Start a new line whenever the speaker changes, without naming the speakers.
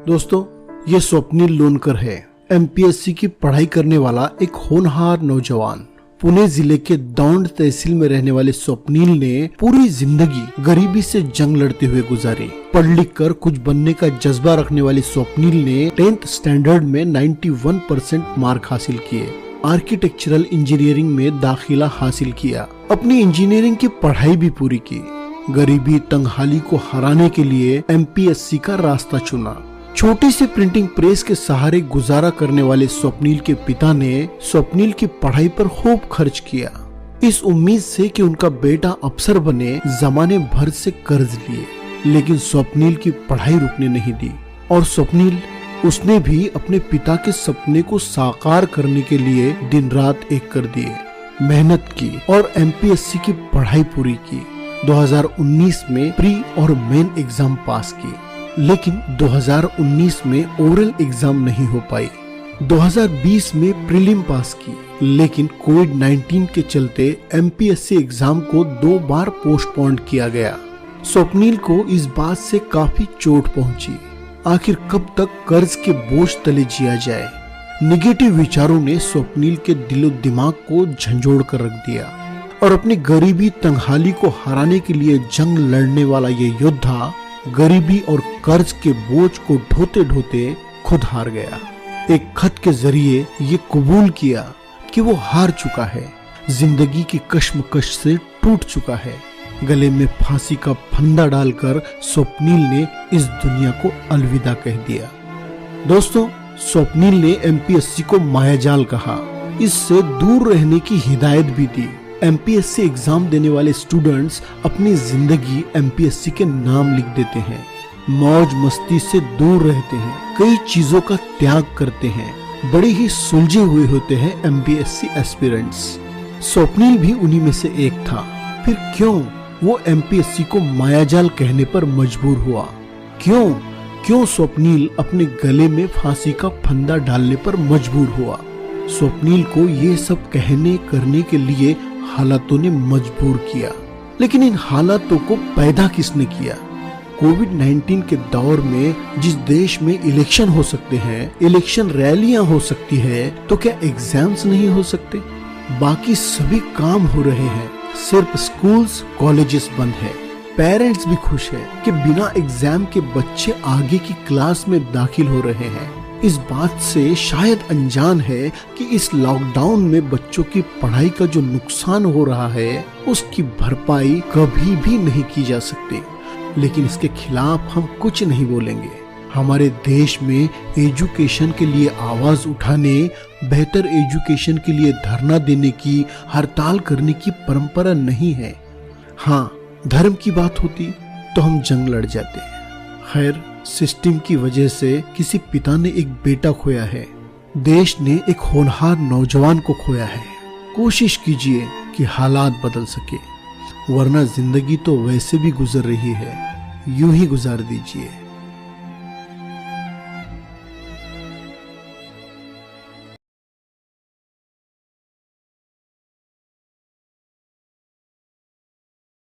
दोस्तों, ये स्वप्निल लोनकर है। एमपीएससी की पढ़ाई करने वाला एक होनहार नौजवान। पुणे जिले के दौंड तहसील में रहने वाले स्वप्निल ने पूरी जिंदगी गरीबी से जंग लड़ते हुए गुजारी। पढ़ लिख कर कुछ बनने का जज्बा रखने वाले स्वप्निल ने 10th स्टैंडर्ड में 91% मार्क हासिल किए। आर्किटेक्चरल इंजीनियरिंग में दाखिला हासिल किया। अपनी इंजीनियरिंग की पढ़ाई भी पूरी की। गरीबी तंगहाली को हराने के लिए एमपीएससी का रास्ता चुना। छोटी सी प्रिंटिंग प्रेस के सहारे गुजारा करने वाले स्वप्निल के पिता ने स्वप्निल की पढ़ाई पर खूब खर्च किया, इस उम्मीद से कि उनका बेटा अफसर बने। जमाने भर से कर्ज लिए, लेकिन स्वप्निल की पढ़ाई रुकने नहीं दी। और स्वप्निल, उसने भी अपने पिता के सपने को साकार करने के लिए दिन रात एक कर दिए। मेहनत की और एमपीएससी की पढ़ाई पूरी की। 2019 में प्री और मेन एग्जाम पास किए, लेकिन 2019 में ओरल एग्जाम नहीं हो पाई। 2020 में प्रीलिम पास की, लेकिन कोविड-19 के चलते एमपीएससी एग्जाम को 2 बार पोस्टपोन किया गया। स्वप्निल को इस बात से काफी चोट पहुंची। आखिर कब तक कर्ज के बोझ तले जिया जाए। निगेटिव विचारों ने स्वप्निल के दिलो दिमाग को झंझोड़ कर रख दिया और अपनी गरीबी तंगहाली को हराने के लिए जंग लड़ने वाला ये योद्धा गरीबी और कर्ज के बोझ को ढोते ढोते खुद हार गया। एक खत के जरिए ये कबूल किया कि वो हार चुका है, जिंदगी की कश्मकश से टूट चुका है। गले में फांसी का फंदा डालकर स्वप्निल ने इस दुनिया को अलविदा कह दिया। दोस्तों, स्वप्निल ने एमपीएससी को मायाजाल कहा, इससे दूर रहने की हिदायत भी दी। एमपीएससी एग्जाम देने वाले स्टूडेंट्स अपनी जिंदगी एमपीएससी के नाम लिख देते हैं, मौज मस्ती से दूर रहते हैं, कई चीजों का त्याग करते हैं, बड़े ही सुलझे हुए होते हैं एमपीएससी एस्पिरेंट्स। स्वप्निल भी उन्हीं में से एक था। फिर क्यों वो एमपीएससी को मायाजाल कहने पर मजबूर हुआ? क्यों स्वप्निल अपने गले में फांसी का फंदा डालने पर मजबूर हुआ? स्वप्निल को ये सब कहने करने के लिए हालातों ने मजबूर किया, लेकिन इन हालातों को पैदा किसने किया? कोविड-19 के दौर में जिस देश में इलेक्शन हो सकते हैं, इलेक्शन रैलियां हो सकती है, तो क्या एग्जाम्स नहीं हो सकते? बाकी सभी काम हो रहे हैं, सिर्फ स्कूल्स कॉलेजेस बंद है। पेरेंट्स भी खुश है कि बिना एग्जाम के बच्चे आगे की क्लास में दाखिल हो रहे हैं। इस बात से शायद अनजान है कि इस लॉकडाउन में बच्चों की पढ़ाई का जो नुकसान हो रहा है, उसकी भरपाई कभी भी नहीं की जा सकती। लेकिन इसके खिलाफ हम कुछ नहीं बोलेंगे। हमारे देश में एजुकेशन के लिए आवाज उठाने, बेहतर एजुकेशन के लिए धरना देने की, हड़ताल करने की परंपरा नहीं है। हाँ, धर्म की बात होती तो हम जंग लड़ जाते हैं। खैर, सिस्टम की वजह से किसी पिता ने एक बेटा खोया है, देश ने एक होनहार नौजवान को खोया है। कोशिश कीजिए कि हालात बदल सके, वरना जिंदगी तो वैसे भी गुजर रही है, यूं ही गुजार दीजिए।